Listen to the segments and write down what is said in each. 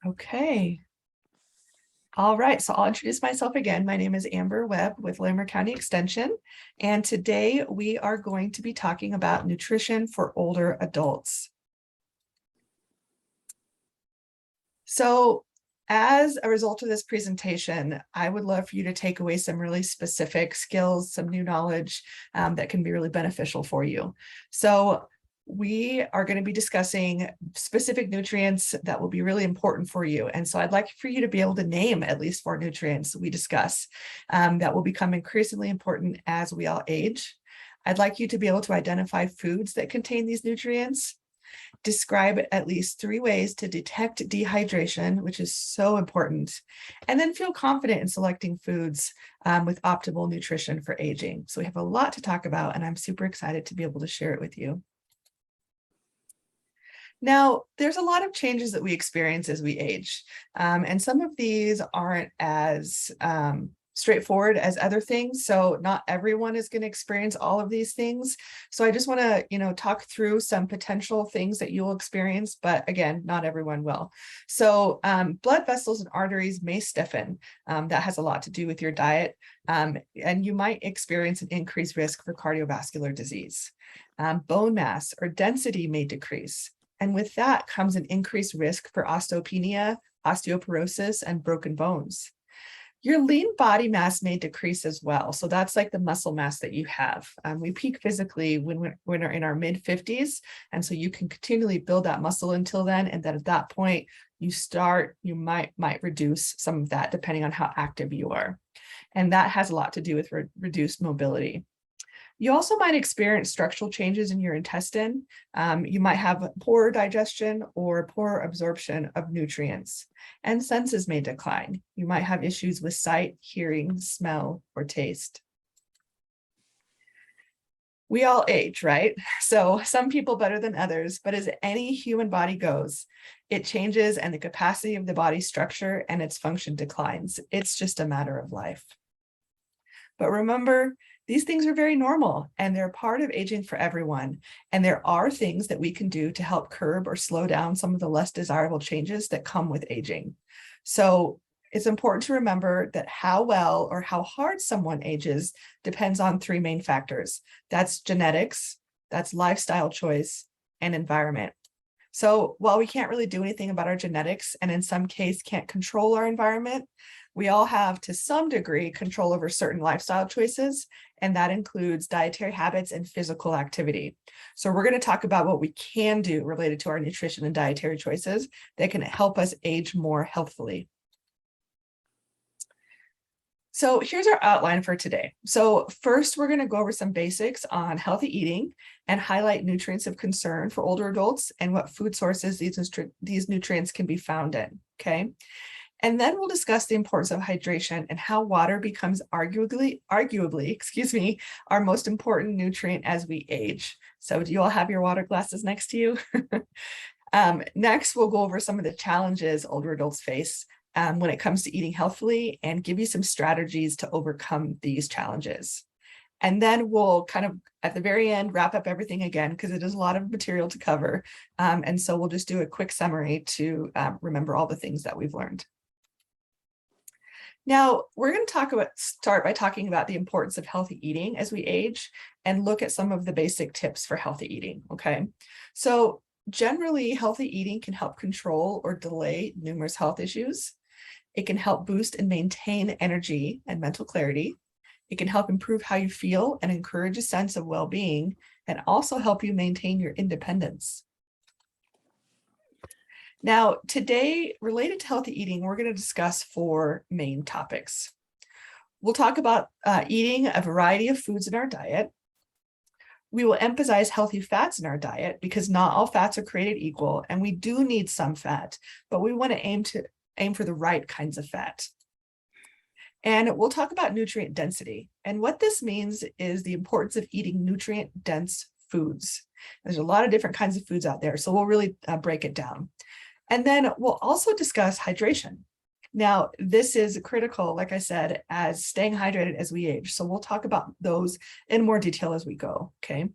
Okay. All right, so I'll introduce myself again. My name is Amber Webb with Larimer County Extension, and today we are going to be talking about nutrition for older adults. So as a result of this presentation, I would love for you to take away some really specific skills, some new knowledge that can be really beneficial for you. So we are going to be discussing specific nutrients that will be really important for you. And so I'd like for you to be able to name at least 4 nutrients we discuss that will become increasingly important as we all age. I'd like you to be able to identify foods that contain these nutrients, describe at least 3 ways to detect dehydration, which is so important, and then feel confident in selecting foods with optimal nutrition for aging. So we have a lot to talk about, and I'm super excited to be able to share it with you. Now, there's a lot of changes that we experience as we age, and some of these aren't as straightforward as other things. So not everyone is going to experience all of these things. So I just want to, talk through some potential things that you'll experience, but again, not everyone will. So blood vessels and arteries may stiffen. That has a lot to do with your diet, and you might experience an increased risk for cardiovascular disease. Bone mass or density may decrease. And with that comes an increased risk for osteopenia, osteoporosis, and broken bones. Your lean body mass may decrease as well. So that's like the muscle mass that you have. We peak physically when we're in our mid-50s. And so you can continually build that muscle until then. And then at that point, you might reduce some of that depending on how active you are. And that has a lot to do with reduced mobility. You also might experience structural changes in your intestine. You might have poor digestion or poor absorption of nutrients, and senses may decline. You might have issues with sight, hearing, smell, or taste. We all age, right? So some people better than others, but as any human body goes, it changes and the capacity of the body structure and its function declines. It's just a matter of life. But remember, these things are very normal and they're part of aging for everyone. And there are things that we can do to help curb or slow down some of the less desirable changes that come with aging. So it's important to remember that how well or how hard someone ages depends on 3 main factors. That's genetics, that's lifestyle choice, and environment. So while we can't really do anything about our genetics, and in some cases can't control our environment, we all have to some degree control over certain lifestyle choices, and that includes dietary habits and physical activity. So we're going to talk about what we can do related to our nutrition and dietary choices that can help us age more healthfully. So here's our outline for today. So first, we're going to go over some basics on healthy eating and highlight nutrients of concern for older adults and what food sources these nutrients can be found in, okay? And then we'll discuss the importance of hydration and how water becomes arguably, our most important nutrient as we age. So do you all have your water glasses next to you? Next, we'll go over some of the challenges older adults face when it comes to eating healthfully and give you some strategies to overcome these challenges. And then we'll kind of, at the very end, wrap up everything again, because it is a lot of material to cover. And so we'll just do a quick summary to remember all the things that we've learned. Now, we're going to start by talking about the importance of healthy eating as we age and look at some of the basic tips for healthy eating, okay? So generally, healthy eating can help control or delay numerous health issues. It can help boost and maintain energy and mental clarity. It can help improve how you feel and encourage a sense of well-being, and also help you maintain your independence. Now, today, related to healthy eating, we're going to discuss 4 main topics. We'll talk about eating a variety of foods in our diet. We will emphasize healthy fats in our diet because not all fats are created equal, and we do need some fat, but we want to aim for the right kinds of fat. And we'll talk about nutrient density. And what this means is the importance of eating nutrient-dense foods. There's a lot of different kinds of foods out there, so we'll really break it down. And then we'll also discuss hydration. Now, this is critical, like I said, as staying hydrated as we age. So we'll talk about those in more detail as we go, okay?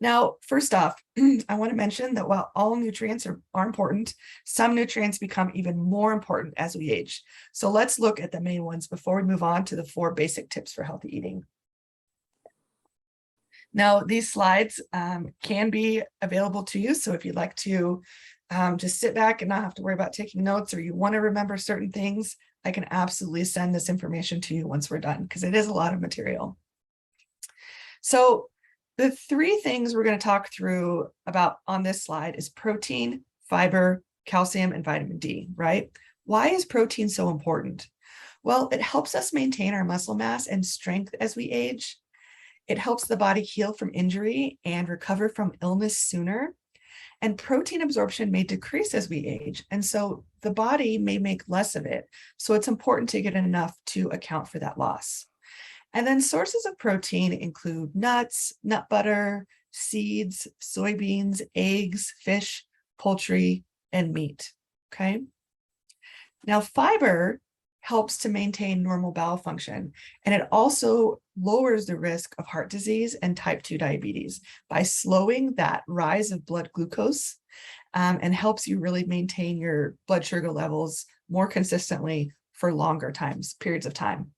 Now, first off, I want to mention that while all nutrients are important, some nutrients become even more important as we age. So let's look at the main ones before we move on to the 4 basic tips for healthy eating. Now, these slides can be available to you. So if you'd like to just sit back and not have to worry about taking notes, or you want to remember certain things, I can absolutely send this information to you once we're done, because it is a lot of material. So the 3 things we're going to talk through about on this slide is protein, fiber, calcium, and vitamin D, right? Why is protein so important? Well, it helps us maintain our muscle mass and strength as we age. It helps the body heal from injury and recover from illness sooner. And protein absorption may decrease as we age, and so the body may make less of it. So it's important to get enough to account for that loss. And then sources of protein include nuts, nut butter, seeds, soybeans, eggs, fish, poultry, and meat. Okay. Now, fiber helps to maintain normal bowel function, and it also lowers the risk of heart disease and type 2 diabetes by slowing that rise of blood glucose, and helps you really maintain your blood sugar levels more consistently for longer periods of time.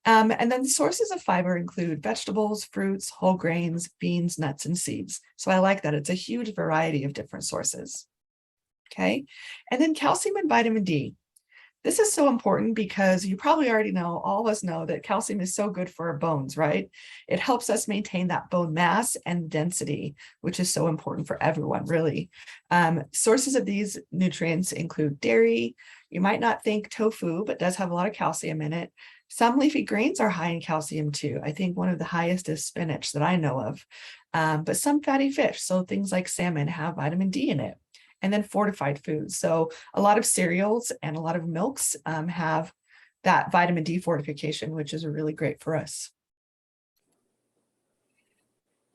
And then sources of fiber include vegetables, fruits, whole grains, beans, nuts, and seeds. So I like that. It's a huge variety of different sources. Okay. And then calcium and vitamin D. This is so important because you probably already know, all of us know, that calcium is so good for our bones, right? It helps us maintain that bone mass and density, which is so important for everyone, really. Sources of these nutrients include dairy. You might not think tofu, but does have a lot of calcium in it. Some leafy greens are high in calcium too. I think one of the highest is spinach that I know of. But some fatty fish, so things like salmon, have vitamin D in it. And then fortified foods. So a lot of cereals and a lot of milks have that vitamin D fortification, which is really great for us.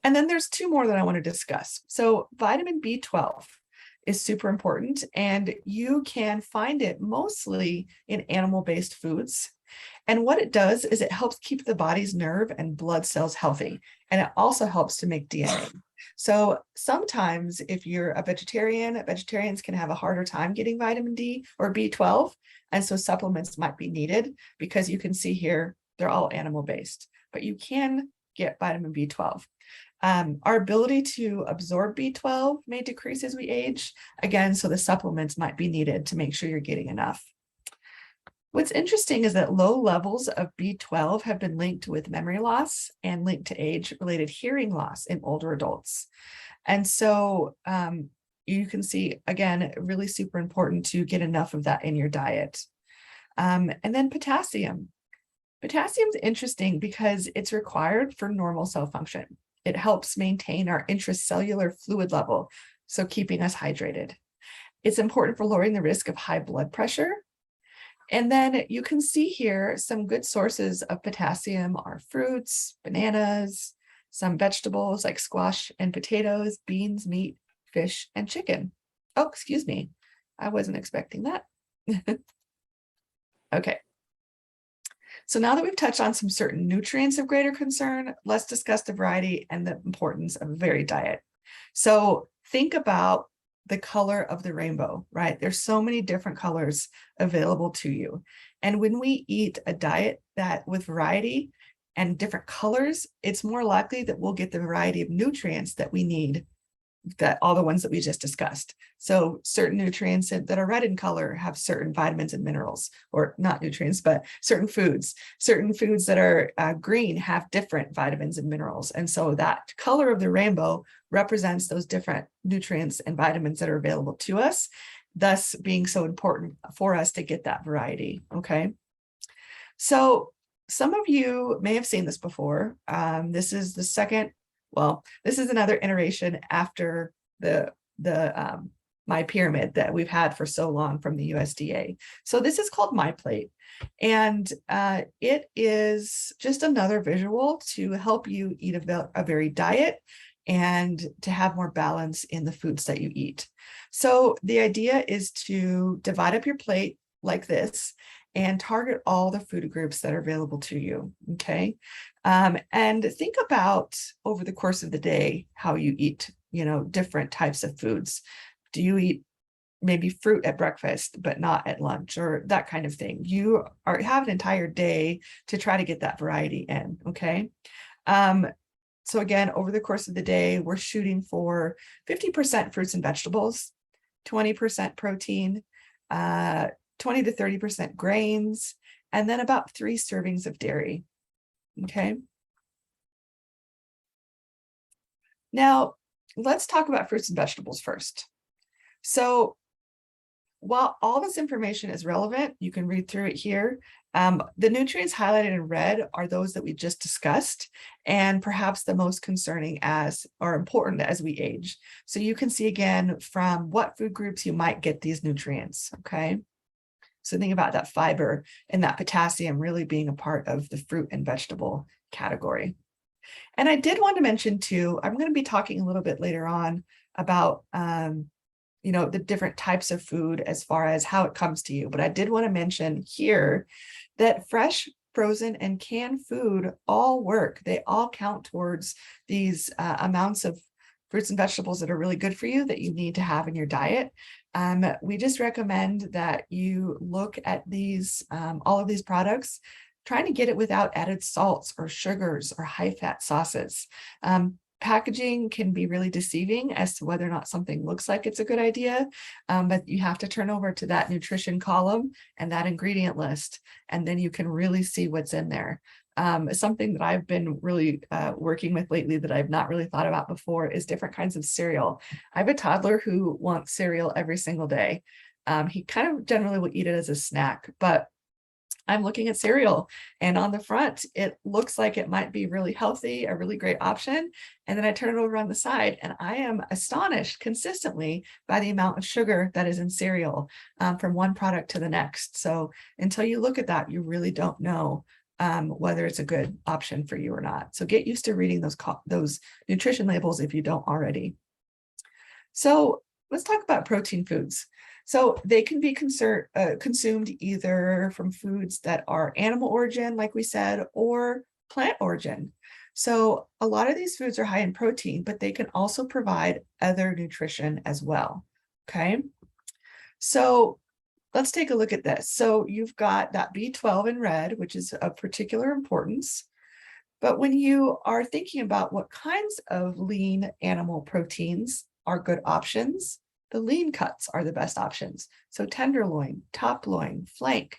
And then there's 2 more that I want to discuss. So vitamin B12 is super important, and you can find it mostly in animal-based foods. And what it does is it helps keep the body's nerve and blood cells healthy. And it also helps to make DNA. So sometimes if you're a vegetarian, vegetarians can have a harder time getting vitamin D or B12. And so supplements might be needed, because you can see here, they're all animal-based, but you can get vitamin B12. Our ability to absorb B12 may decrease as we age. Again, so the supplements might be needed to make sure you're getting enough. What's interesting is that low levels of B12 have been linked with memory loss and linked to age-related hearing loss in older adults. And so you can see, again, really super important to get enough of that in your diet. And then potassium. Potassium is interesting because it's required for normal cell function. It helps maintain our intracellular fluid level, so keeping us hydrated. It's important for lowering the risk of high blood pressure. And then you can see here some good sources of potassium are fruits, bananas, some vegetables like squash and potatoes, beans, meat, fish, and chicken. Oh, excuse me. I wasn't expecting that. Okay. So now that we've touched on some certain nutrients of greater concern, let's discuss the variety and the importance of a varied diet. So think about the color of the rainbow, right? There's so many different colors available to you. And when we eat a diet that with variety and different colors, it's more likely that we'll get the variety of nutrients that we need, that all the ones that we just discussed. So certain nutrients that are red in color have certain vitamins and minerals, or not nutrients, but certain foods. Certain foods that are green have different vitamins and minerals. And so that color of the rainbow represents those different nutrients and vitamins that are available to us, thus being so important for us to get that variety, okay? So some of you may have seen this before. This is the second, well, this is another iteration after the My Pyramid that we've had for so long from the USDA. So this is called MyPlate, and it is just another visual to help you eat a varied diet and to have more balance in the foods that you eat. So the idea is to divide up your plate like this, and target all the food groups that are available to you, okay? And think about over the course of the day how you eat, different types of foods. Do you eat maybe fruit at breakfast, but not at lunch, or that kind of thing? Have an entire day to try to get that variety in, okay? So again, over the course of the day, we're shooting for 50% fruits and vegetables, 20% protein, 20 to 30% grains, and then about 3 servings of dairy. Okay. Now, let's talk about fruits and vegetables first. So while all this information is relevant, you can read through it here. The nutrients highlighted in red are those that we just discussed, and perhaps the most concerning or important as we age. So you can see again from what food groups you might get these nutrients, okay? So think about that fiber and that potassium really being a part of the fruit and vegetable category. And I did want to mention too, I'm going to be talking a little bit later on about the different types of food as far as how it comes to you. But I did want to mention here that fresh, frozen, and canned food all work. They all count towards these amounts of fruits and vegetables that are really good for you that you need to have in your diet. We just recommend that you look at all of these products, trying to get it without added salts or sugars or high-fat sauces. Packaging can be really deceiving as to whether or not something looks like it's a good idea, but you have to turn over to that nutrition column and that ingredient list, and then you can really see what's in there. Something that I've been really working with lately that I've not really thought about before is different kinds of cereal. I have a toddler who wants cereal every single day. He kind of generally will eat it as a snack, but I'm looking at cereal, and on the front, it looks like it might be really healthy, a really great option. And then I turn it over on the side, and I am astonished consistently by the amount of sugar that is in cereal from one product to the next. So until you look at that, you really don't know whether it's a good option for you or not. So get used to reading those nutrition labels if you don't already. So let's talk about protein foods. So they can be consumed either from foods that are animal origin, like we said, or plant origin. So a lot of these foods are high in protein, but they can also provide other nutrition as well. Okay. So let's take a look at this. So you've got that B12 in red, which is of particular importance. But when you are thinking about what kinds of lean animal proteins are good options, the lean cuts are the best options. So tenderloin, top loin, flank,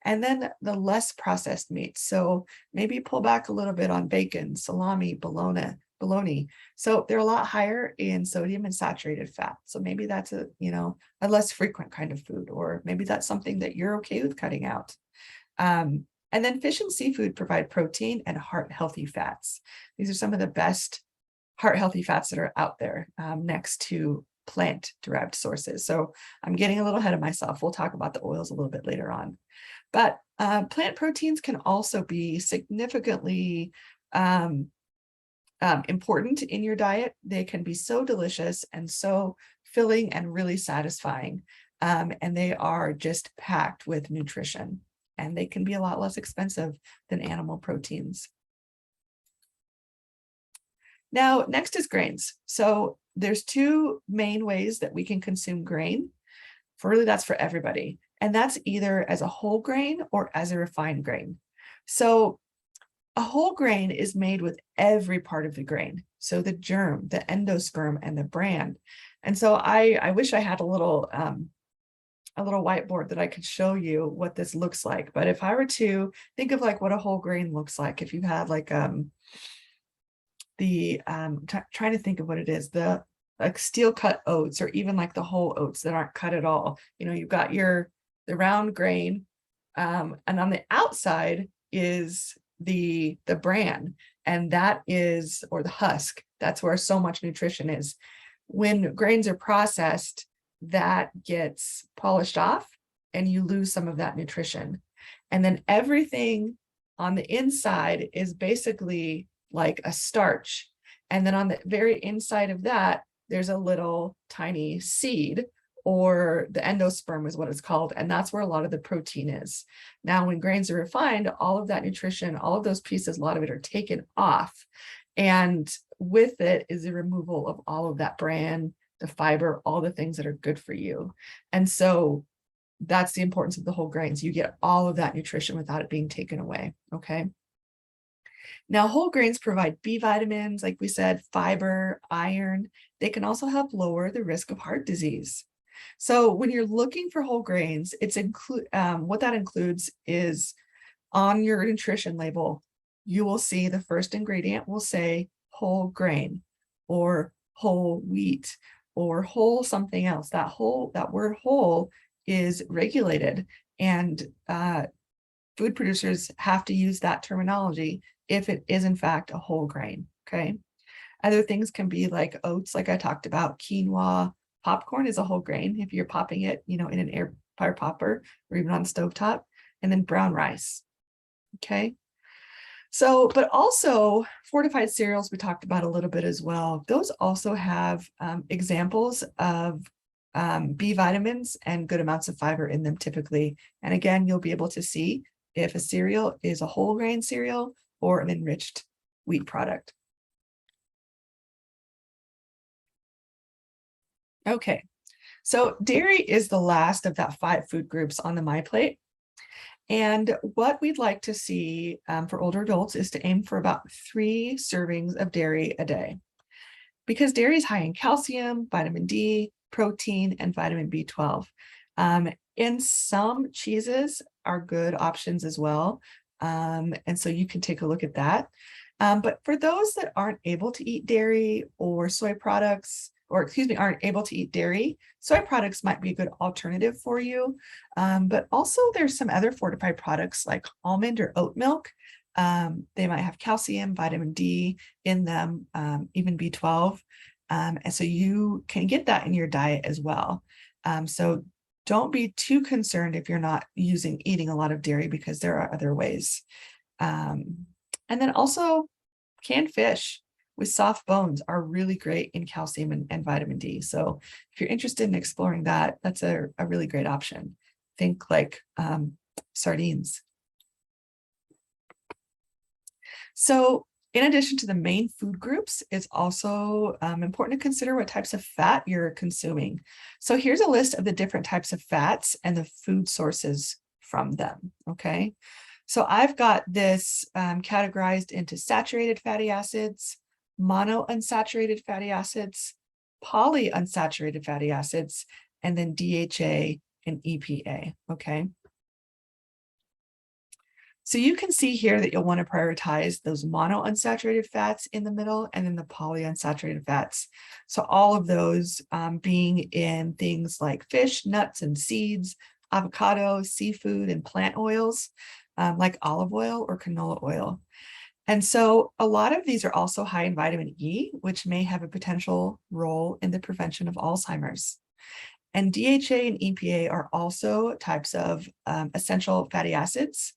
and then the less processed meats. So maybe pull back a little bit on bacon, salami, bologna. So they're a lot higher in sodium and saturated fat. So maybe that's a less frequent kind of food, or maybe that's something that you're okay with cutting out. And then fish and seafood provide protein and heart-healthy fats. These are some of the best heart-healthy fats that are out there, next to plant-derived sources. So I'm getting a little ahead of myself. We'll talk about the oils a little bit later on. But plant proteins can also be significantly important in your diet. They can be so delicious and so filling and really satisfying. And they are just packed with nutrition. And they can be a lot less expensive than animal proteins. Now, next is grains. So there's 2 main ways that we can consume grain. Really, that's for everybody. And that's either as a whole grain or as a refined grain. So a whole grain is made with every part of the grain. So the germ, the endosperm, and the bran. And so I wish I had a little whiteboard that I could show you what this looks like. But if I were to think of like what a whole grain looks like, if you have like trying to think of what it is, the like steel cut oats, or even like the whole oats that aren't cut at all. You've got the round grain, and on the outside is the bran, and that is, or the husk, that's where so much nutrition is. When grains are processed, that gets polished off and you lose some of that nutrition. And then everything on the inside is basically like a starch. And then on the very inside of that, there's a little tiny seed or the endosperm is what it's called. And that's where a lot of the protein is. Now, when grains are refined, all of that nutrition, all of those pieces, a lot of it are taken off. And with it is the removal of all of that bran, the fiber, all the things that are good for you. And so that's the importance of the whole grains. You get all of that nutrition without it being taken away. Okay. Now, whole grains provide B vitamins, like we said, fiber, iron. They can also help lower the risk of heart disease. So when you're looking for whole grains, what that includes is on your nutrition label, you will see the first ingredient will say whole grain or whole wheat or whole something else. That word whole is regulated, and food producers have to use that terminology if it is in fact a whole grain. Okay. Other things can be like oats, like I talked about, quinoa. Popcorn is a whole grain if you're popping it, in an air fryer popper or even on the stovetop, and then brown rice. Okay. So, but also fortified cereals, we talked about a little bit as well. Those also have examples of B vitamins and good amounts of fiber in them typically. And again, you'll be able to see if a cereal is a whole grain cereal or an enriched wheat product. Okay, so dairy is the last of that 5 food groups on the MyPlate. And what we'd like to see for older adults is to aim for about 3 servings of dairy a day, because dairy is high in calcium, vitamin D, protein, and vitamin B12. And some cheeses are good options as well. And so you can take a look at that. But for those that aren't able to eat dairy or soy products, aren't able to eat dairy, soy products might be a good alternative for you. But also there's some other fortified products like almond or oat milk. They might have calcium, vitamin D in them, even B12. And so you can get that in your diet as well. So don't be too concerned if you're not eating a lot of dairy, because there are other ways. And then also canned fish with soft bones are really great in calcium and vitamin D. So if you're interested in exploring that, that's a really great option. Think like sardines. So in addition to the main food groups, it's also important to consider what types of fat you're consuming. So here's a list of the different types of fats and the food sources from them, okay? So I've got this categorized into saturated fatty acids, monounsaturated fatty acids, polyunsaturated fatty acids, and then DHA and EPA, okay? So you can see here that you'll want to prioritize those monounsaturated fats in the middle, and then the polyunsaturated fats. So all of those being in things like fish, nuts, and seeds, avocado, seafood, and plant oils like olive oil or canola oil. And so a lot of these are also high in vitamin E, which may have a potential role in the prevention of Alzheimer's. And DHA and EPA are also types of essential fatty acids.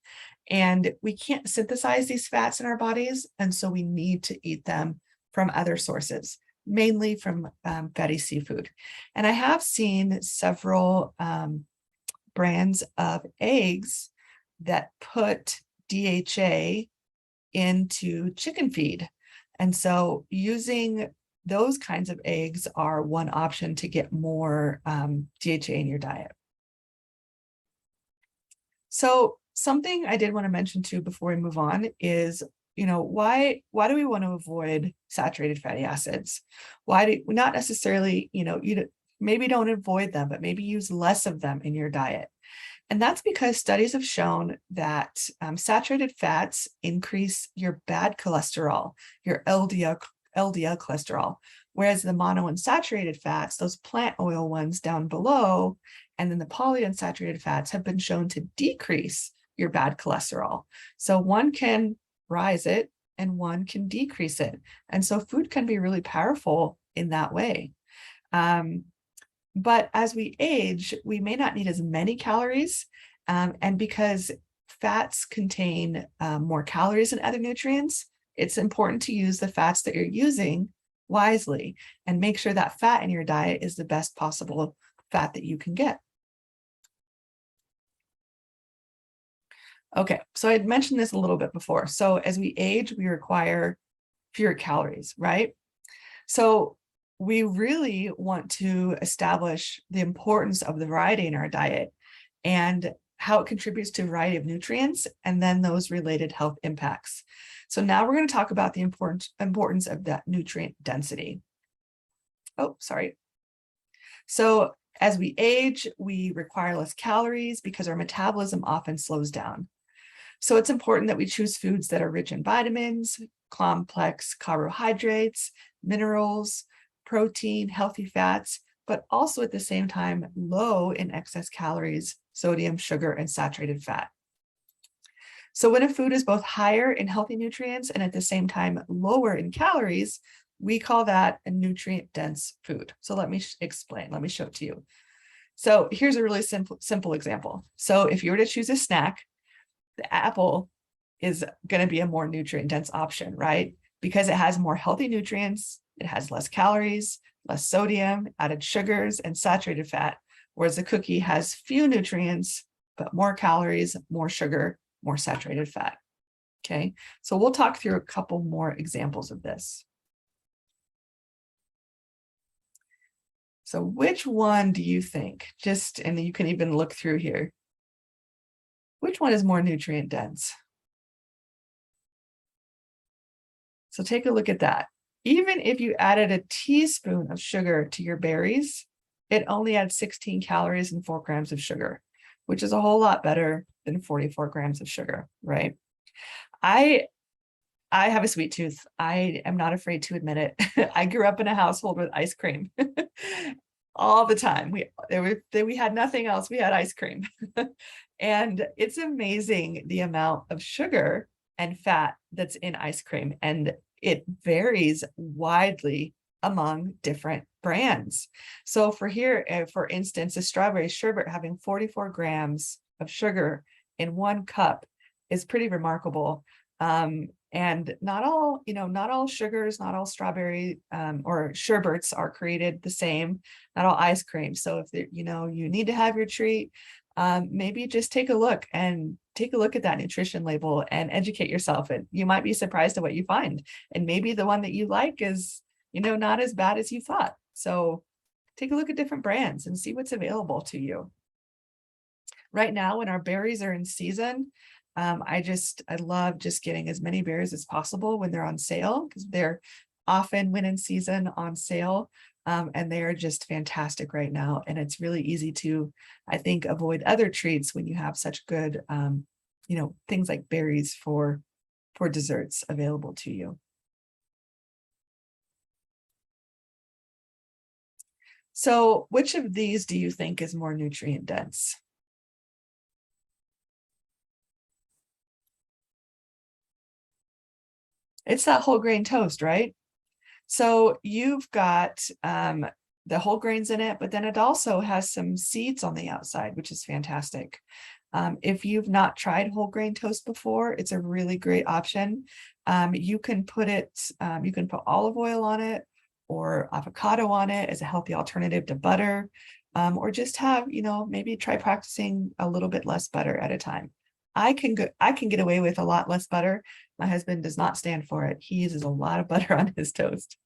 And we can't synthesize these fats in our bodies, and so we need to eat them from other sources, mainly from fatty seafood. And I have seen several brands of eggs that put DHA into chicken feed. And so using those kinds of eggs are one option to get more DHA in your diet. So something I did want to mention too before we move on is, why do we want to avoid saturated fatty acids? Why do we not necessarily, you maybe don't avoid them, but maybe use less of them in your diet? And that's because studies have shown that saturated fats increase your bad cholesterol, your LDL cholesterol, whereas the monounsaturated fats, those plant oil ones down below, and then the polyunsaturated fats have been shown to decrease your bad cholesterol. So one can rise it and one can decrease it. And so food can be really powerful in that way. But as we age, we may not need as many calories. And because fats contain more calories than other nutrients, it's important to use the fats that you're using wisely and make sure that fat in your diet is the best possible fat that you can get. Okay, so I had mentioned this a little bit before. So as we age, we require fewer calories, right? So we really want to establish the importance of the variety in our diet and how it contributes to a variety of nutrients and then those related health impacts. So now we're going to talk about the importance of that nutrient density. Oh, sorry. So as we age, we require less calories because our metabolism often slows down. So it's important that we choose foods that are rich in vitamins, complex carbohydrates, minerals, protein, healthy fats, but also at the same time, low in excess calories, sodium, sugar, and saturated fat. So when a food is both higher in healthy nutrients and at the same time lower in calories, we call that a nutrient dense food. So let me explain, let me show it to you. So here's a really simple example. So if you were to choose a snack, the apple is going to be a more nutrient dense option, right? Because it has more healthy nutrients, it has less calories, less sodium, added sugars, and saturated fat, whereas the cookie has few nutrients, but more calories, more sugar, more saturated fat. Okay, so we'll talk through a couple more examples of this. So which one do you think? And you can even look through here. Which one is more nutrient dense? So take a look at that. Even if you added a teaspoon of sugar to your berries, it only adds 16 calories and 4 grams of sugar, which is a whole lot better than 44 grams of sugar, right? I have a sweet tooth. I am not afraid to admit it. I grew up in a household with ice cream all the time. We had nothing else. We had ice cream. And it's amazing the amount of sugar and fat that's in ice cream. And it varies widely among different brands. So for instance, a strawberry sherbet having 44 grams of sugar in 1 cup is pretty remarkable. And not all sugars, not all strawberry or sherbets are created the same, not all ice cream. So if you need to have your treat, maybe just take a look at that nutrition label and educate yourself. And you might be surprised at what you find. And maybe the one that you like is, not as bad as you thought. So take a look at different brands and see what's available to you. Right now, when our berries are in season, I love just getting as many berries as possible when they're on sale, because they're often when in season on sale. And they are just fantastic right now. And it's really easy to, I think, avoid other treats when you have such good, things like berries for desserts available to you. So which of these do you think is more nutrient dense? It's that whole grain toast, right? So you've got the whole grains in it, but then it also has some seeds on the outside, which is fantastic. If you've not tried whole grain toast before, it's a really great option. You can put olive oil on it or avocado on it as a healthy alternative to butter, or just have, maybe try practicing a little bit less butter at a time. I can get away with a lot less butter. My husband does not stand for it. He uses a lot of butter on his toast.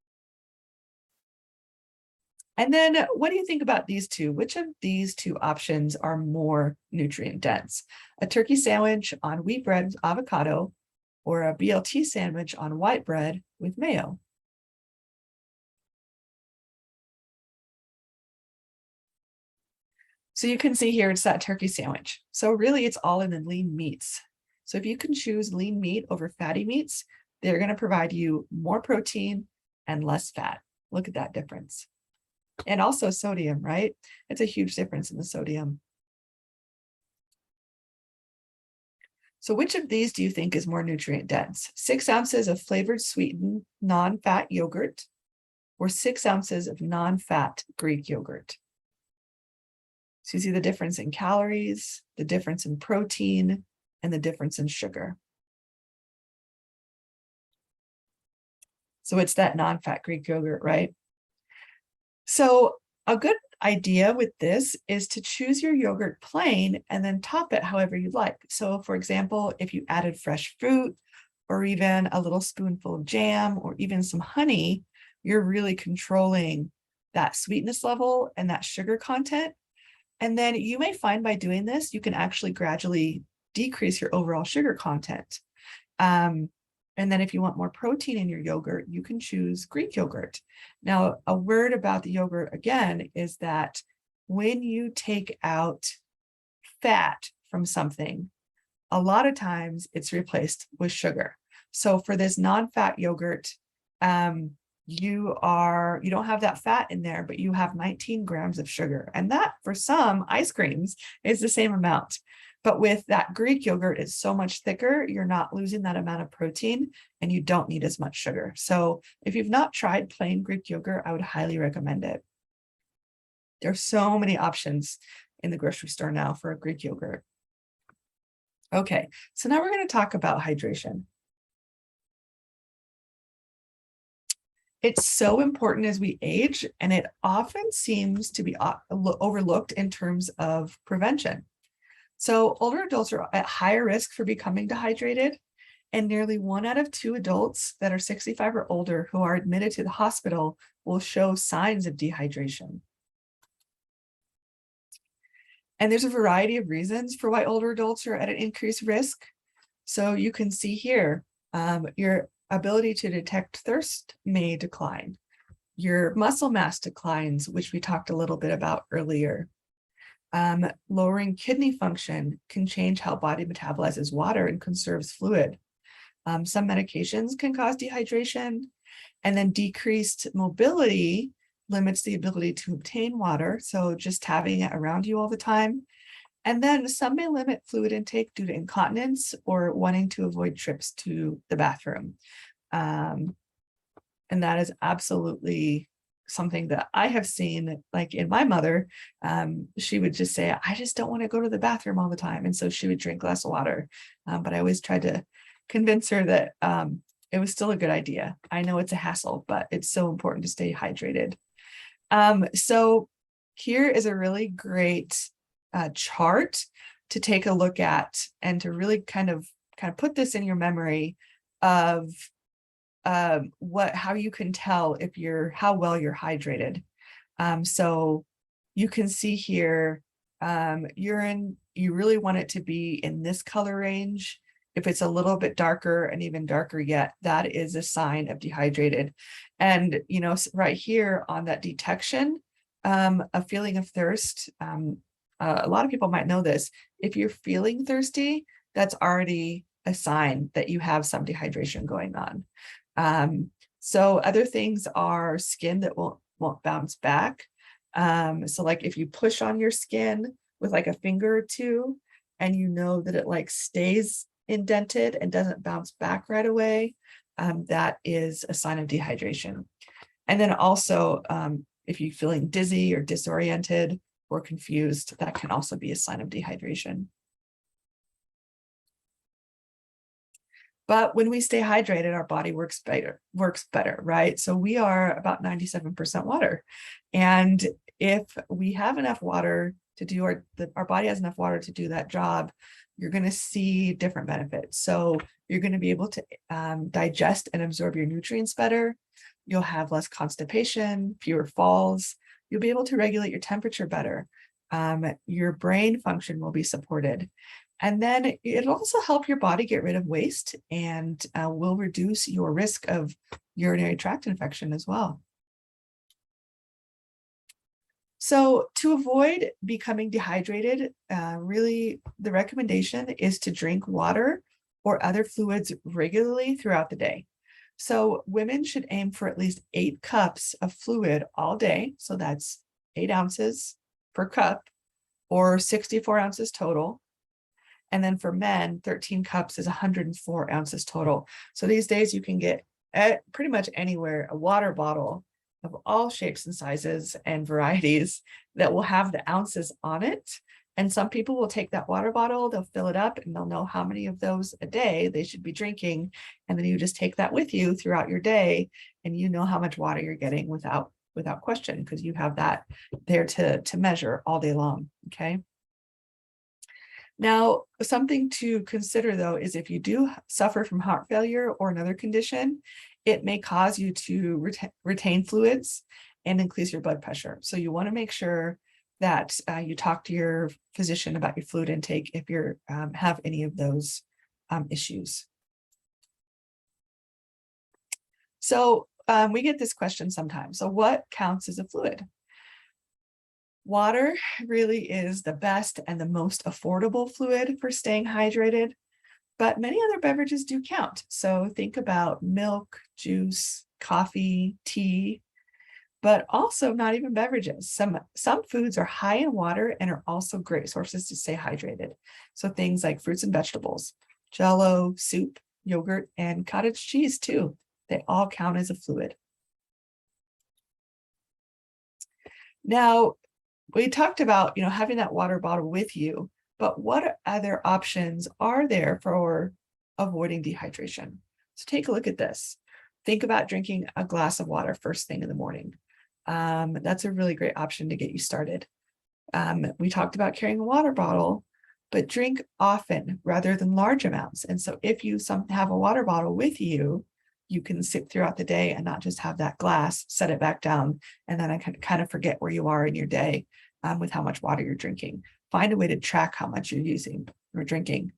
And then what do you think about these two? Which of these two options are more nutrient dense? A turkey sandwich on wheat bread with avocado or a BLT sandwich on white bread with mayo? So you can see here, it's that turkey sandwich. So really it's all in the lean meats. So if you can choose lean meat over fatty meats, they're going to provide you more protein and less fat. Look at that difference. And also sodium, right? It's a huge difference in the sodium. So which of these do you think is more nutrient dense? 6 ounces of flavored sweetened non-fat yogurt or 6 ounces of non-fat Greek yogurt? So you see the difference in calories, the difference in protein, and the difference in sugar. So it's that non-fat Greek yogurt, right? So A good idea with this is to choose your yogurt plain and then top it however you like. So for example, if you added fresh fruit or even a little spoonful of jam or even some honey, you're really controlling that sweetness level and that sugar content. And then you may find by doing this, you can actually gradually decrease your overall sugar content. And then if you want more protein in your yogurt, you can choose Greek yogurt. Now, a word about the yogurt again is that when you take out fat from something, a lot of times it's replaced with sugar. So for this non-fat yogurt, you don't have that fat in there, but you have 19 grams of sugar. And that for some ice creams is the same amount. But with that Greek yogurt, it's so much thicker, you're not losing that amount of protein and you don't need as much sugar. So if you've not tried plain Greek yogurt, I would highly recommend it. There's so many options in the grocery store now for a Greek yogurt. Okay, so now we're going to talk about hydration. It's so important as we age, and it often seems to be overlooked in terms of prevention. So older adults are at higher risk for becoming dehydrated, and nearly 1 out of 2 adults that are 65 or older who are admitted to the hospital will show signs of dehydration. And there's a variety of reasons for why older adults are at an increased risk. So you can see here, your ability to detect thirst may decline. Your muscle mass declines, which we talked a little bit about earlier. Lowering kidney function can change how body metabolizes water and conserves fluid. Some medications can cause dehydration, and then decreased mobility limits the ability to obtain water. So just having it around you all the time. And then some may limit fluid intake due to incontinence or wanting to avoid trips to the bathroom. And that is absolutely something that I have seen, like in my mother. She would just say, I just don't want to go to the bathroom all the time. And so she would drink less water. But I always tried to convince her that it was still a good idea. I know it's a hassle, but it's so important to stay hydrated. So here is a really great chart to take a look at and to really kind of put this in your memory of how you can tell if how well you're hydrated. So you can see here, urine, you really want it to be in this color range. If it's a little bit darker and even darker yet, that is a sign of dehydrated. And, right here on that detection, a feeling of thirst, a lot of people might know this. If you're feeling thirsty, that's already a sign that you have some dehydration going on. So other things are skin that won't bounce back. So like if you push on your skin with like a finger or two, and you know that it like stays indented and doesn't bounce back right away, that is a sign of dehydration. And then also, if you're feeling dizzy or disoriented or confused, that can also be a sign of dehydration. But when we stay hydrated, our body works better, right? So we are about 97% water. And if we have enough water to do our body has enough water to do that job, you're going to see different benefits. So you're going to be able to digest and absorb your nutrients better. You'll have less constipation, fewer falls. You'll be able to regulate your temperature better. Your brain function will be supported. And then it'll also help your body get rid of waste and will reduce your risk of urinary tract infection as well. So to avoid becoming dehydrated, really the recommendation is to drink water or other fluids regularly throughout the day. So women should aim for at least 8 cups of fluid all day. So that's 8 ounces per cup or 64 ounces total. And then for men, 13 cups is 104 ounces total. So these days you can get at pretty much anywhere a water bottle of all shapes and sizes and varieties that will have the ounces on it. And some people will take that water bottle, they'll fill it up, and they'll know how many of those a day they should be drinking. And then you just take that with you throughout your day, and you know how much water you're getting without without question, because you have that there to measure all day long. Okay. Now, something to consider though is if you do suffer from heart failure or another condition, it may cause you to retain fluids and increase your blood pressure. So you want to make sure that you talk to your physician about your fluid intake if you have any of those issues. So we get this question sometimes. So what counts as a fluid? Water really is the best and the most affordable fluid for staying hydrated, but many other beverages do count. So think about milk, juice, coffee, tea, but also not even beverages. Some foods are high in water and are also great sources to stay hydrated. So things like fruits and vegetables, Jell-O, soup, yogurt, and cottage cheese too. They all count as a fluid. Now, we talked about, having that water bottle with you, but what other options are there for avoiding dehydration? So take a look at this. Think about drinking a glass of water first thing in the morning. That's a really great option to get you started. We talked about carrying a water bottle, but drink often rather than large amounts. And so if you have a water bottle with you, you can sip throughout the day and not just have that glass, set it back down, and then I can kind of forget where you are in your day with how much water you're drinking. Find a way to track how much you're using or drinking.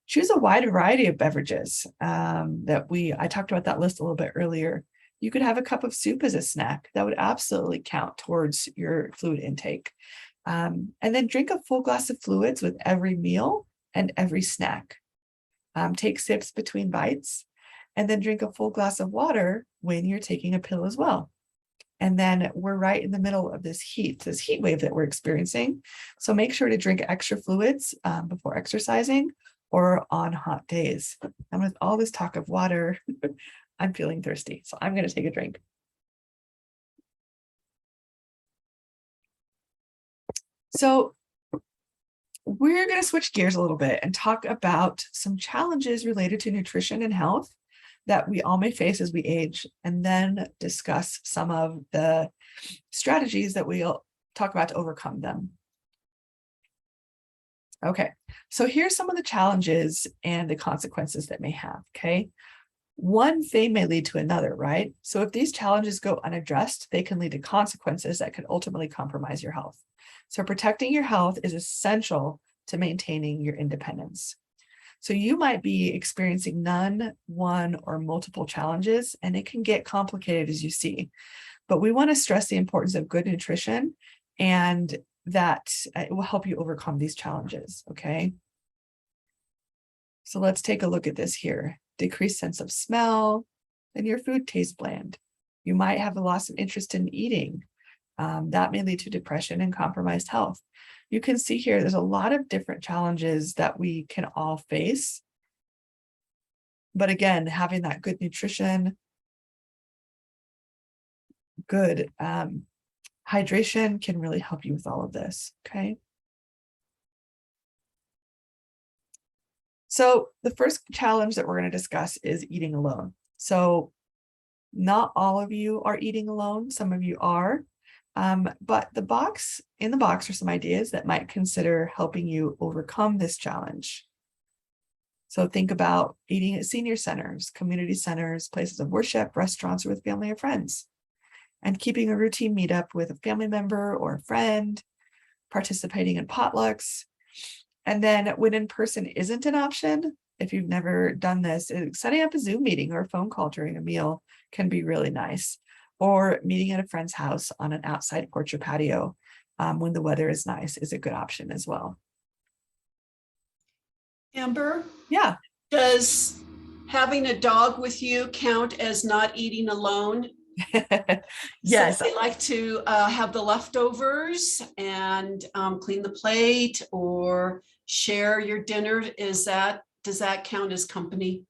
Choose a wide variety of beverages I talked about that list a little bit earlier. You could have a cup of soup as a snack. That would absolutely count towards your fluid intake. And then drink a full glass of fluids with every meal and every snack. Take sips between bites, and then drink a full glass of water when you're taking a pill as well. And then we're right in the middle of this heat wave that we're experiencing. So make sure to drink extra fluids before exercising or on hot days. And with all this talk of water, I'm feeling thirsty, so I'm going to take a drink. So we're going to switch gears a little bit and talk about some challenges related to nutrition and health that we all may face as we age, and then discuss some of the strategies that we'll talk about to overcome them. Okay, so here's some of the challenges and the consequences that may have, okay? One thing may lead to another, right? So if these challenges go unaddressed, they can lead to consequences that could ultimately compromise your health. So protecting your health is essential to maintaining your independence. So you might be experiencing none, one, or multiple challenges, and it can get complicated as you see. But we want to stress the importance of good nutrition and that it will help you overcome these challenges, okay? So let's take a look at this here. Decreased sense of smell, and your food tastes bland. You might have a loss of interest in eating. That may lead to depression and compromised health. You can see here, there's a lot of different challenges that we can all face. But again, having that good nutrition, good hydration can really help you with all of this, okay? So the first challenge that we're going to discuss is eating alone. So not all of you are eating alone. Some of you are. But in the box are some ideas that might consider helping you overcome this challenge. So think about eating at senior centers, community centers, places of worship, restaurants, or with family or friends, and keeping a routine meetup with a family member or a friend, participating in potlucks. And then when in-person isn't an option, if you've never done this, setting up a Zoom meeting or a phone call during a meal can be really nice. Or meeting at a friend's house on an outside porch or patio when the weather is nice is a good option as well. Amber? Yeah. Does having a dog with you count as not eating alone? Yes. So they like to have the leftovers and clean the plate or share your dinner. Does that count as company?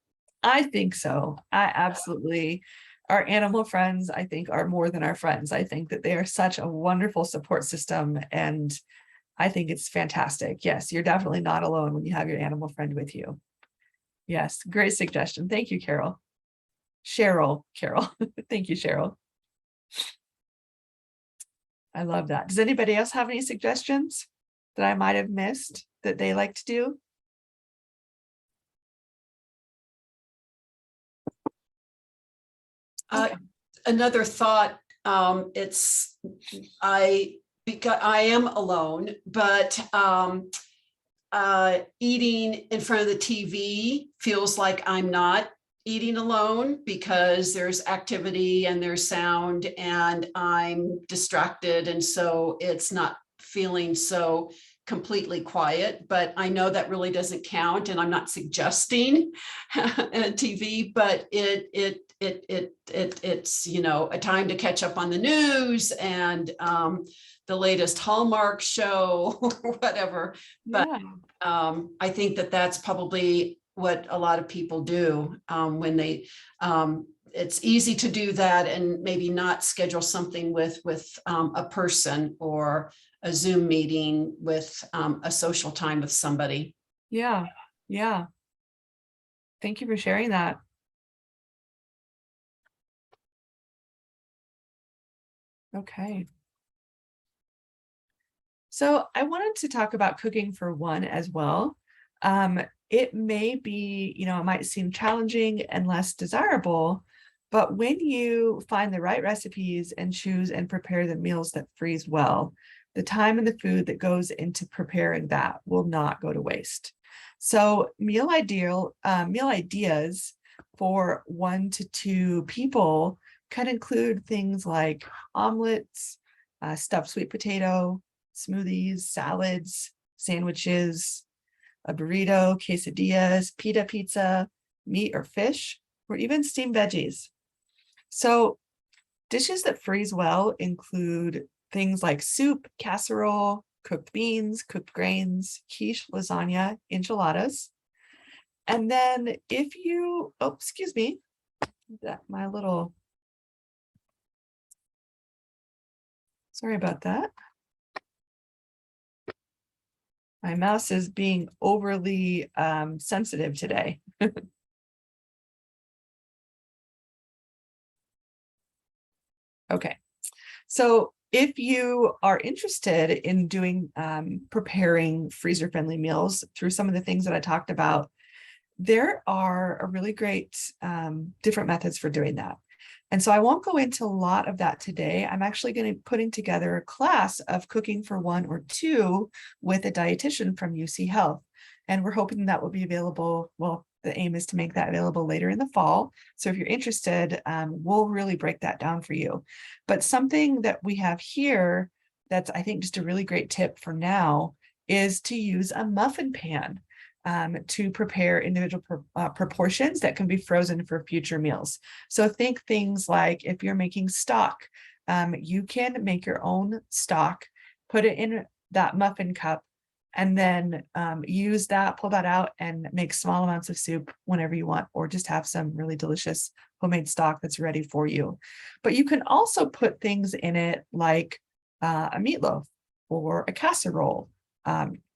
I think so. I absolutely. Our animal friends, I think, are more than our friends. I think that they are such a wonderful support system, and I think it's fantastic. Yes, you're definitely not alone when you have your animal friend with you. Yes, great suggestion. Thank you, Carol. Carol. Thank you, Cheryl. I love that. Does anybody else have any suggestions that I might have missed that they like to do? Uh, Okay. Another thought, because I am alone, but eating in front of the TV feels like I'm not eating alone because there's activity and there's sound and I'm distracted. And so it's not feeling so completely quiet, but I know that really doesn't count. And I'm not suggesting TV, but it's, you know, a time to catch up on the news and the latest Hallmark show or whatever. But Yeah. I think that that's probably what a lot of people do when they, it's easy to do that and maybe not schedule something with a person or a Zoom meeting with a social time with somebody. Yeah. Yeah. Thank you for sharing that. Okay. So I wanted to talk about cooking for one as well. It may be, it might seem challenging and less desirable, but when you find the right recipes and choose and prepare the meals that freeze well, the time and the food that goes into preparing that will not go to waste. So meal ideas for 1 to 2 people can include things like omelets, stuffed sweet potato, smoothies, salads, sandwiches, a burrito, quesadillas, pita pizza, meat or fish, or even steamed veggies. So dishes that freeze well include things like soup, casserole, cooked beans, cooked grains, quiche, lasagna, enchiladas. And then if you, oh, excuse me, sorry about that. My mouse is being overly sensitive today. Okay. So if you are interested in doing preparing freezer friendly meals through some of the things that I talked about, there are a really great different methods for doing that. And so I won't go into a lot of that today. I'm actually going to be putting together a class of cooking for 1 or 2 with a dietitian from UC Health. And we're hoping that will be available. Well, the aim is to make that available later in the fall. So if you're interested, we'll really break that down for you. But something that we have here that's, I think, just a really great tip for now is to use a muffin pan to prepare individual proportions that can be frozen for future meals. So think things like if you're making stock, you can make your own stock, put it in that muffin cup, and then use that, pull that out and make small amounts of soup whenever you want, or just have some really delicious homemade stock that's ready for you. But you can also put things in it like a meatloaf or a casserole,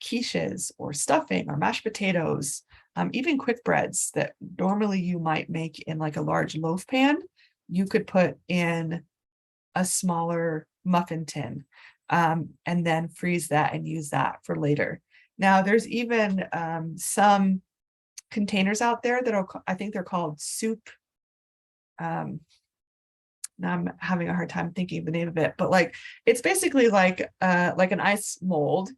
quiches or stuffing or mashed potatoes, even quick breads that normally you might make in like a large loaf pan, you could put in a smaller muffin tin, and then freeze that and use that for later. Now, there's even some containers out there that I think they're called soup. Now I'm having a hard time thinking of the name of it, but like it's basically like an ice mold,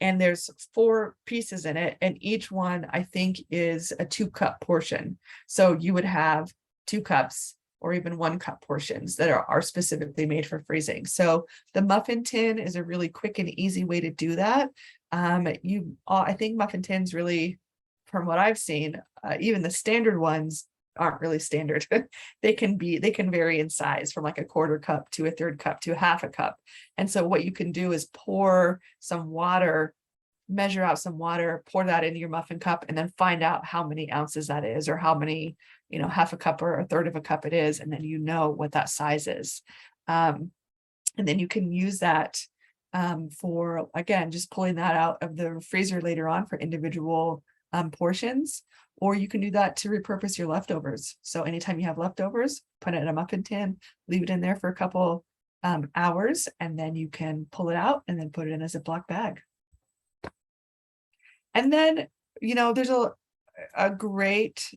and there's 4 pieces in it, and each one I think is a 2-cup portion. So you would have 2 cups or even 1-cup portions that are specifically made for freezing. So the muffin tin is a really quick and easy way to do that. I think muffin tins really, from what I've seen, even the standard ones aren't really standard. They can vary in size from like a 1/4 cup to a 1/3 cup to a 1/2 cup. And so what you can do is pour some water, measure out some water, pour that into your muffin cup, and then find out how many ounces that is, or how many, 1/2 cup or a 1/3 of a cup it is. And then you know what that size is. And then you can use that for, again, just pulling that out of the freezer later on for individual portions, or you can do that to repurpose your leftovers. So anytime you have leftovers, put it in a muffin tin, leave it in there for a couple hours, and then you can pull it out and then put it in a Ziploc bag. And then, there's a great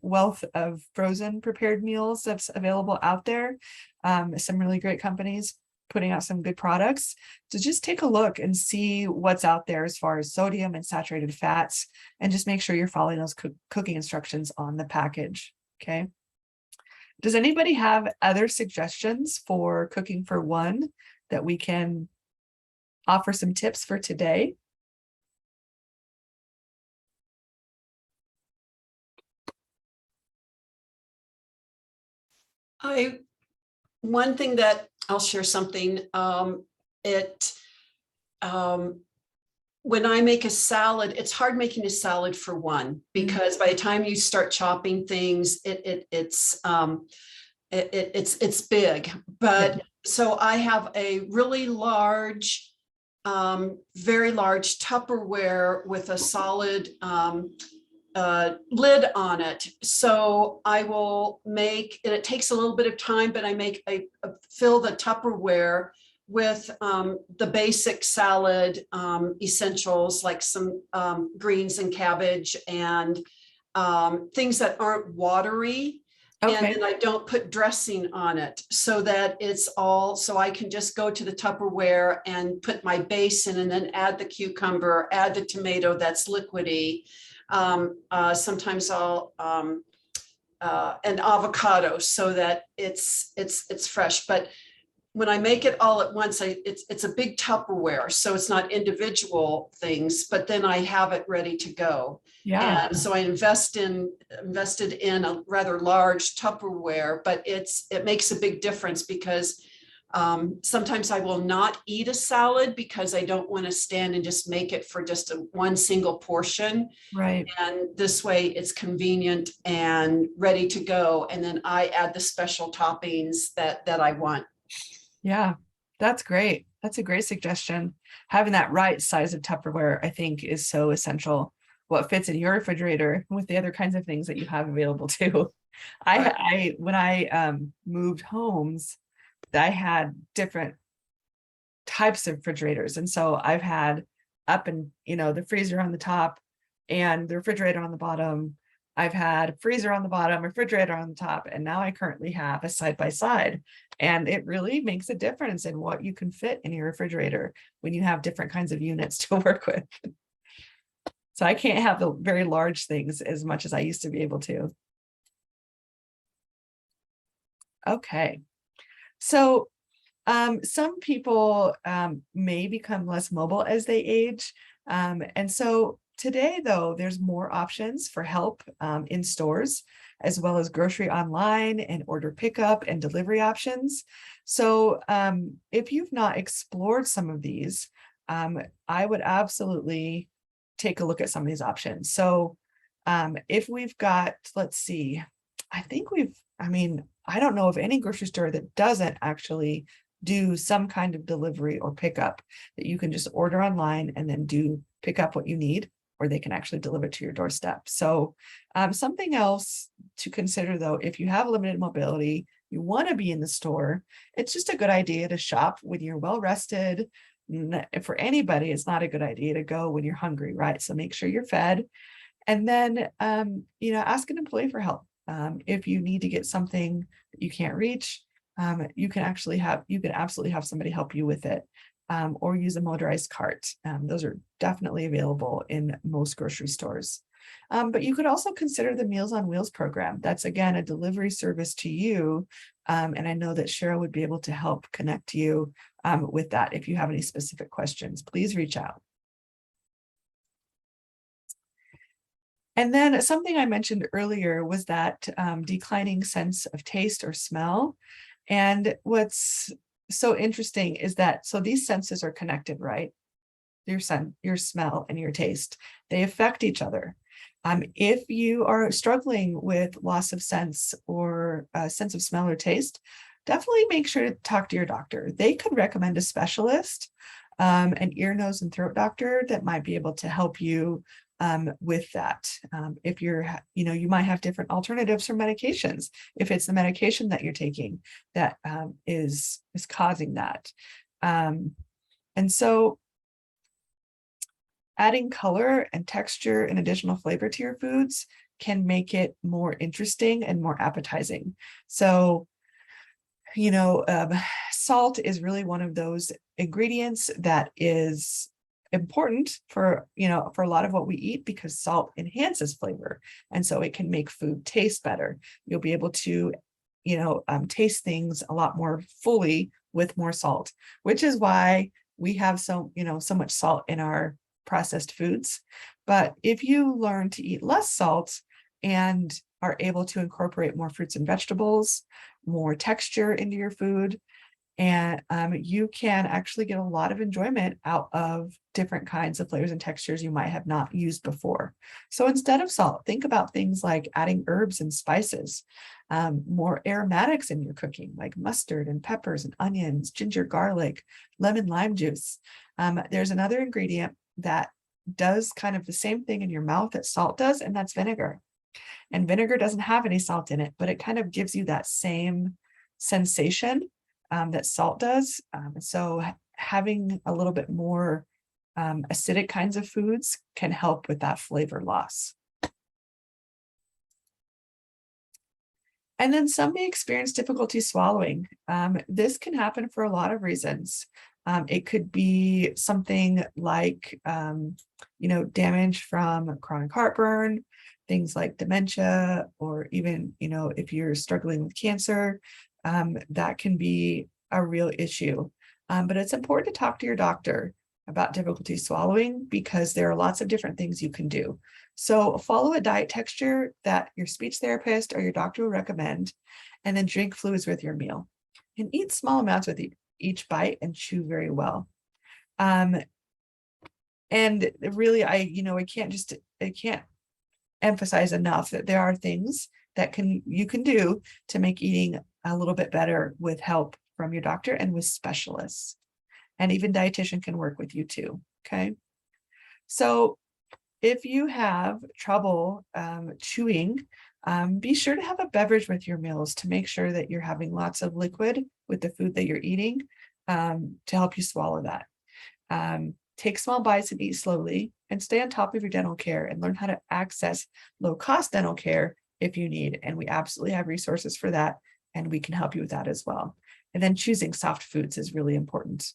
wealth of frozen prepared meals that's available out there. Some really great companies putting out some good products. So just take a look and see what's out there as far as sodium and saturated fats, and just make sure you're following those cooking instructions on the package. Okay. Does anybody have other suggestions for cooking for one that we can offer some tips for today? One thing that I'll share something, when I make a salad, it's hard making a salad for one, because by the time you start chopping things, it's big. But so I have a really large, very large Tupperware with a solid lid on it. So I will make, and it takes a little bit of time, but I fill the Tupperware with the basic salad essentials, like some greens and cabbage and things that aren't watery. Okay. And then I don't put dressing on it, so that it's all, so I can just go to the Tupperware and put my base in, and then add the cucumber, add the tomato that's liquidy. Sometimes I'll and avocado, so that it's fresh. But when I make it all at once, it's a big Tupperware, so it's not individual things, but then I have it ready to go. Yeah. And so I invested in a rather large Tupperware, but it makes a big difference, because sometimes I will not eat a salad because I don't want to stand and just make it for just one single portion. Right. And this way it's convenient and ready to go. And then I add the special toppings that I want. Yeah, that's great. That's a great suggestion. Having that right size of Tupperware, I think, is so essential. What fits in your refrigerator with the other kinds of things that you have available too. When I moved homes, I had different types of refrigerators. And so I've had up and, the freezer on the top and the refrigerator on the bottom. I've had freezer on the bottom, refrigerator on the top, and now I currently have a side by side. And it really makes a difference in what you can fit in your refrigerator when you have different kinds of units to work with. So I can't have the very large things as much as I used to be able to. Okay. So some people may become less mobile as they age. And so today, though, there's more options for help in stores, as well as grocery online and order pickup and delivery options. So if you've not explored some of these, I would absolutely take a look at some of these options. So if we've got, let's see, I don't know of any grocery store that doesn't actually do some kind of delivery or pickup, that you can just order online and then pick up what you need, or they can actually deliver to your doorstep. So something else to consider, though, if you have limited mobility, you want to be in the store, it's just a good idea to shop when you're well rested. For anybody, it's not a good idea to go when you're hungry, right? So make sure you're fed. And then, ask an employee for help. If you need to get something that you can't reach, you can absolutely have somebody help you with it, or use a motorized cart. Those are definitely available in most grocery stores. But you could also consider the Meals on Wheels program. That's, again, a delivery service to you. And I know that Cheryl would be able to help connect you with that. If you have any specific questions, please reach out. And then something I mentioned earlier was that declining sense of taste or smell. And what's so interesting is that, so these senses are connected, right? Your smell and your taste, they affect each other. If you are struggling with loss of sense or sense of smell or taste, definitely make sure to talk to your doctor. They could recommend a specialist, an ear, nose, and throat doctor that might be able to help you with that. If you're, you might have different alternatives for medications. If it's the medication that you're taking that is causing that. And so adding color and texture and additional flavor to your foods can make it more interesting and more appetizing. So, salt is really one of those ingredients that is important for a lot of what we eat, because salt enhances flavor, and so it can make food taste better. You'll be able to taste things a lot more fully with more salt, which is why we have so much salt in our processed foods. But if you learn to eat less salt and are able to incorporate more fruits and vegetables, more texture into your food, and you can actually get a lot of enjoyment out of different kinds of flavors and textures you might have not used before. So instead of salt, think about things like adding herbs and spices, more aromatics in your cooking, like mustard and peppers and onions, ginger, garlic, lemon, lime juice. There's another ingredient that does kind of the same thing in your mouth that salt does, and that's vinegar. And vinegar doesn't have any salt in it, but it kind of gives you that same sensation that salt does. So having a little bit more acidic kinds of foods can help with that flavor loss. And then some may experience difficulty swallowing. This can happen for a lot of reasons. It could be something like, damage from chronic heartburn, things like dementia, or even, if you're struggling with cancer, that can be a real issue. But it's important to talk to your doctor about difficulty swallowing, because there are lots of different things you can do. So follow a diet texture that your speech therapist or your doctor will recommend, and then drink fluids with your meal. And eat small amounts with each bite and chew very well. And really, I can't emphasize enough that there are things that you can do to make eating a little bit better with help from your doctor and with specialists. And even dietitian can work with you too. Okay. So if you have trouble chewing, be sure to have a beverage with your meals to make sure that you're having lots of liquid with the food that you're eating to help you swallow that. Take small bites and eat slowly, and stay on top of your dental care and learn how to access low-cost dental care if you need. And we absolutely have resources for that, and we can help you with that as well. And then choosing soft foods is really important.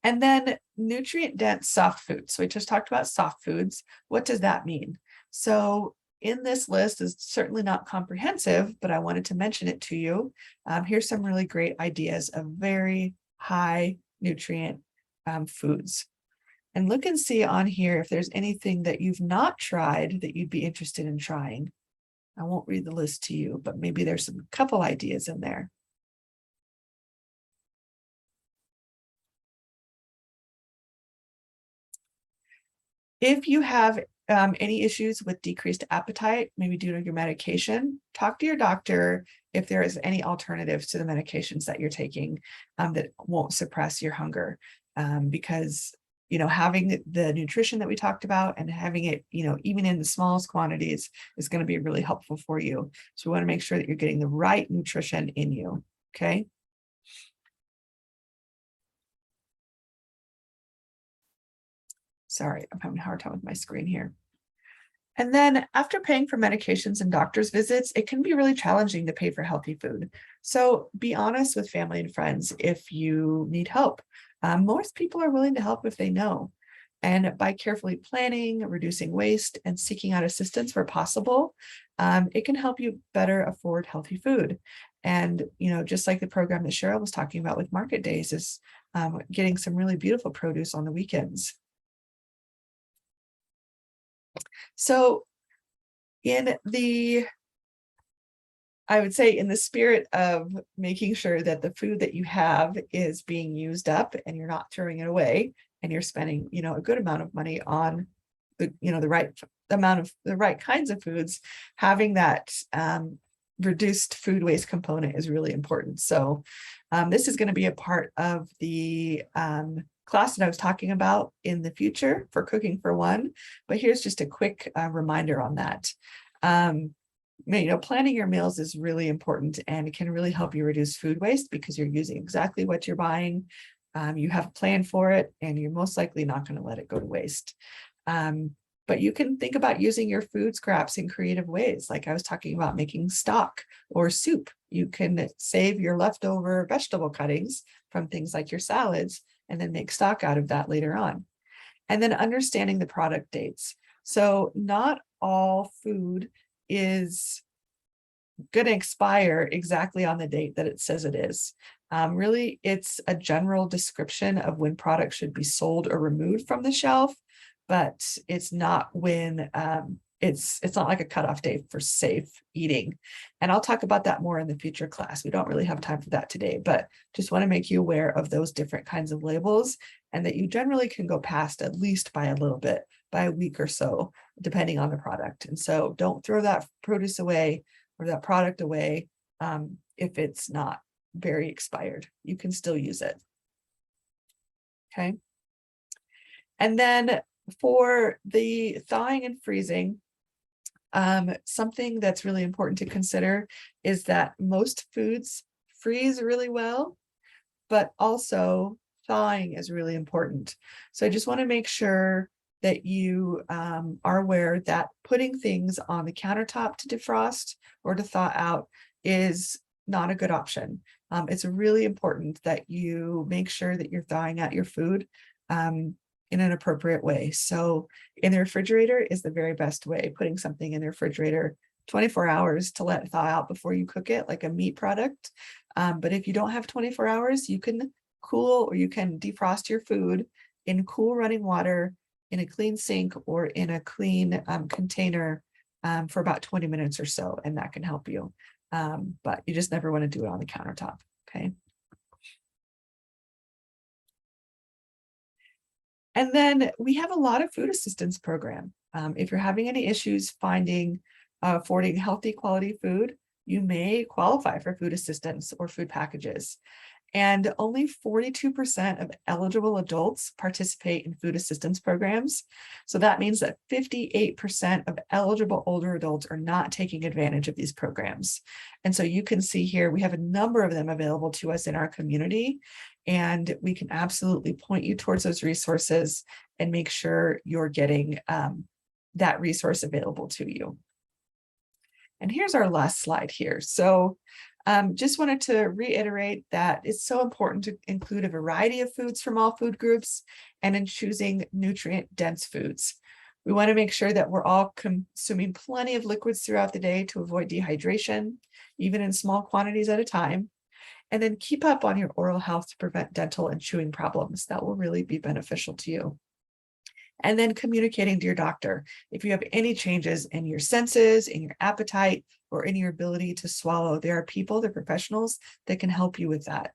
And then nutrient-dense soft foods. So we just talked about soft foods. What does that mean? So in this list is certainly not comprehensive, but I wanted to mention it to you. Here's some really great ideas of very high nutrient foods. And look and see on here if there's anything that you've not tried that you'd be interested in trying. I won't read the list to you, but maybe there's some couple ideas in there. If you have any issues with decreased appetite, maybe due to your medication, talk to your doctor if there is any alternatives to the medications that you're taking that won't suppress your hunger. Because having the nutrition that we talked about and having it, even in the smallest quantities is going to be really helpful for you. So we want to make sure that you're getting the right nutrition in you. Okay. Sorry, I'm having a hard time with my screen here. And then after paying for medications and doctor's visits, it can be really challenging to pay for healthy food. So be honest with family and friends if you need help. Most people are willing to help if they know. And by carefully planning, reducing waste, and seeking out assistance where possible, it can help you better afford healthy food. And, just like the program that Cheryl was talking about with Market Days is getting some really beautiful produce on the weekends. So I would say in the spirit of making sure that the food that you have is being used up and you're not throwing it away, and you're spending, a good amount of money on the right amount of the right kinds of foods, having that reduced food waste component is really important. So this is going to be a part of the class that I was talking about in the future for Cooking for One, but here's just a quick reminder on that. Planning your meals is really important, and it can really help you reduce food waste because you're using exactly what you're buying. You have a plan for it, and you're most likely not going to let it go to waste. But you can think about using your food scraps in creative ways. Like I was talking about making stock or soup. You can save your leftover vegetable cuttings from things like your salads and then make stock out of that later on. And then understanding the product dates. So not all food is going to expire exactly on the date that it says it is. Really, it's a general description of when products should be sold or removed from the shelf, but it's not when it's not like a cutoff date for safe eating. And I'll talk about that more in the future class. We don't really have time for that today, but just want to make you aware of those different kinds of labels, and that you generally can go past at least by a little bit, by a week or so, depending on the product. And so don't throw that produce away or that product away if it's not very expired. You can still use it. Okay. And then for the thawing and freezing, something that's really important to consider is that most foods freeze really well, but also thawing is really important. So I just want to make sure that you are aware that putting things on the countertop to defrost or to thaw out is not a good option. It's really important that you make sure that you're thawing out your food in an appropriate way. So in the refrigerator is the very best way. Putting something in the refrigerator 24 hours to let it thaw out before you cook it, like a meat product. But if you don't have 24 hours, you can cool or you can defrost your food in cool running water, in a clean sink, or in a clean container for about 20 minutes or so, and that can help you. But you just never want to do it on the countertop, okay? And then we have a lot of food assistance program. If you're having any issues finding, affording healthy quality food, you may qualify for food assistance or food packages. And only 42% of eligible adults participate in food assistance programs. So that means that 58% of eligible older adults are not taking advantage of these programs. And so you can see here, we have a number of them available to us in our community, and we can absolutely point you towards those resources and make sure you're getting that resource available to you. And here's our last slide here. So just wanted to reiterate that it's so important to include a variety of foods from all food groups, and in choosing nutrient-dense foods. We want to make sure that we're all consuming plenty of liquids throughout the day to avoid dehydration, even in small quantities at a time. And then keep up on your oral health to prevent dental and chewing problems. That will really be beneficial to you. And then communicating to your doctor if you have any changes in your senses, in your appetite, or in your ability to swallow. There are people, they're professionals that can help you with that.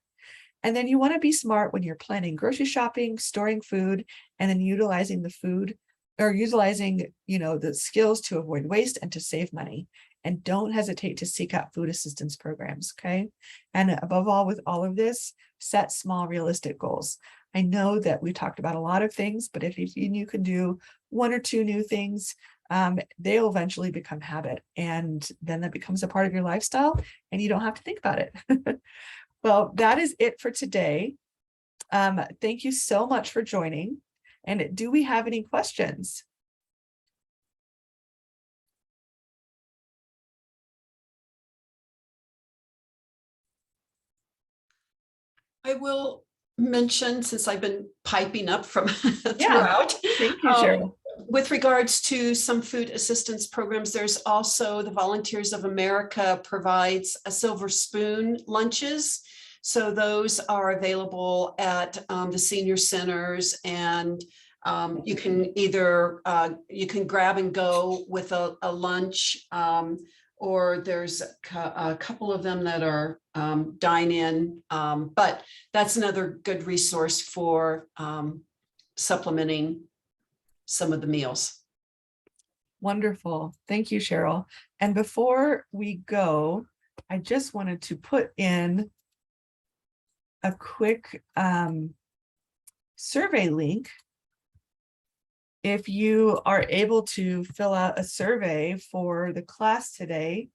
And then you want to be smart when you're planning grocery shopping, storing food, and then utilizing the food or utilizing, the skills to avoid waste and to save money. And don't hesitate to seek out food assistance programs, okay? And above all, with all of this, set small, realistic goals. I know that we talked about a lot of things, but if you can do one or two new things, they'll eventually become habit. And then that becomes a part of your lifestyle and you don't have to think about it. Well, that is it for today. Thank you so much for joining. And do we have any questions? I will mention, since I've been piping up from throughout. Thank you, Cheryl. With regards to some food assistance programs, there's also the Volunteers of America provides a silver spoon lunches. So those are available at the senior centers, and you can either you can grab and go with a lunch, or there's a couple of them that are dine in, but that's another good resource for supplementing some of the meals. Wonderful. Thank you, Cheryl. And before we go, I just wanted to put in a quick survey link. If you are able to fill out a survey for the class today,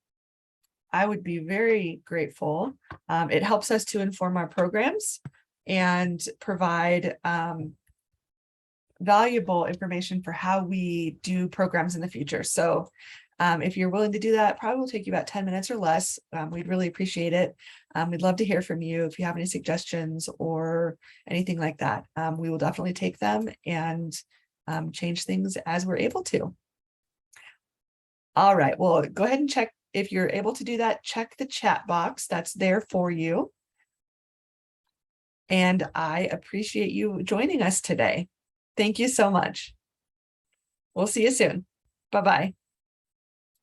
I would be very grateful. It helps us to inform our programs and provide valuable information for how we do programs in the future. So if you're willing to do that, probably will take you about 10 minutes or less. We'd really appreciate it. We'd love to hear from you if you have any suggestions or anything like that. We will definitely take them and change things as we're able to. All right, well, go ahead and check if you're able to do that. Check the chat box that's there for you. And I appreciate you joining us today. Thank you so much. We'll see you soon. Bye-bye.